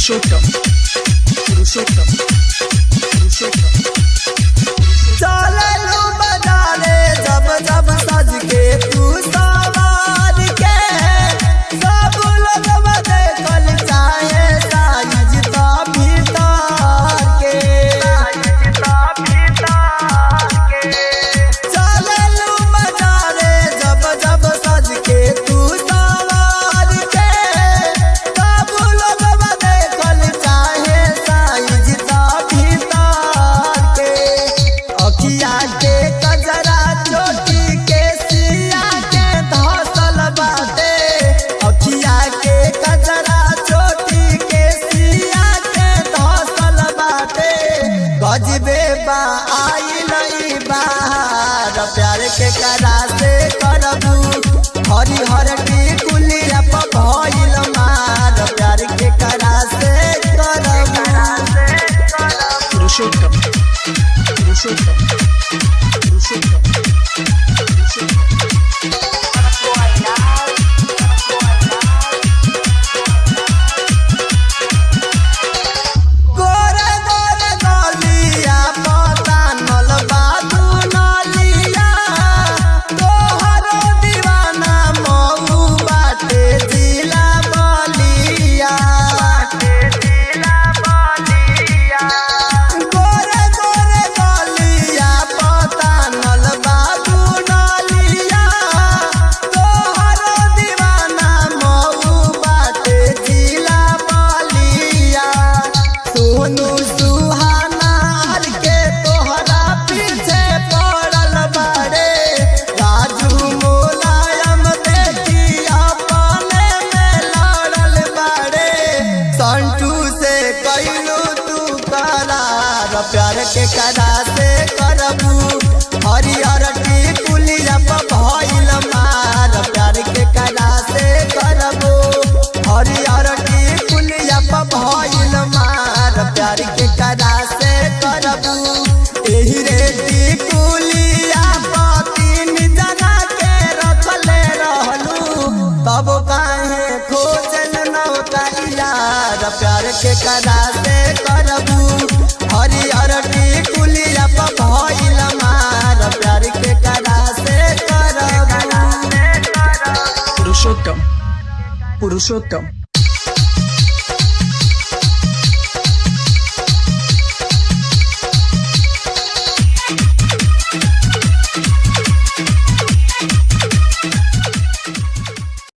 पुरुषोत्तम पुरुषोत्तम पुरुषोत्तम चललू बाजारे जब जब सज के तू सवार के सब लोग देखल चाहे साइज तो भीतर के चललू बाजारे जब जब सज के तू सवार के सब लोग देखल चाहे साइज तो भीतर के अखिया के कजरा चोटी के सिया के धसल बाटे अखिया के कजरा चोटी के सिया के धसल बाटे गजबे बा आई नहीं बाहर प्यार के करा से करबू हरिहर की कुलिया पर भइल मार प्यार के करा से करबू पुरुषोत्तम पुरुषोत्तम पुरुषोत्तम गोरे गोरे गलिया पता नल बादू नलिया तोहरो दीवाना मऊ बाटे जिला बलिया गोरे गोरे गलिया पता नल बादू नलिया तोहरो दीवाना मऊ बाटे जिला बलिया सोनू सुहाना हर के तोहरा पीछे पड़ल बाड़े राजू मुलायम देखी अपने में लड़ल बाड़े संटू से कैलू तू करार प्यार के करा से करबू हरिहर की पुलिया पर भइल मार प्यार के करा से करबू हरिहर की पुलिया पर भइल मार प्यार के करा से करबू एही रेती कुलिया पर तीन जना के रखले रहलू तब काहे खोजल नौका यार प्यार के करा से करबू हरिहर की कुलिया पर भइल मार प्यार के करा से करबू पुरुषोत्तम पुरुषोत्तम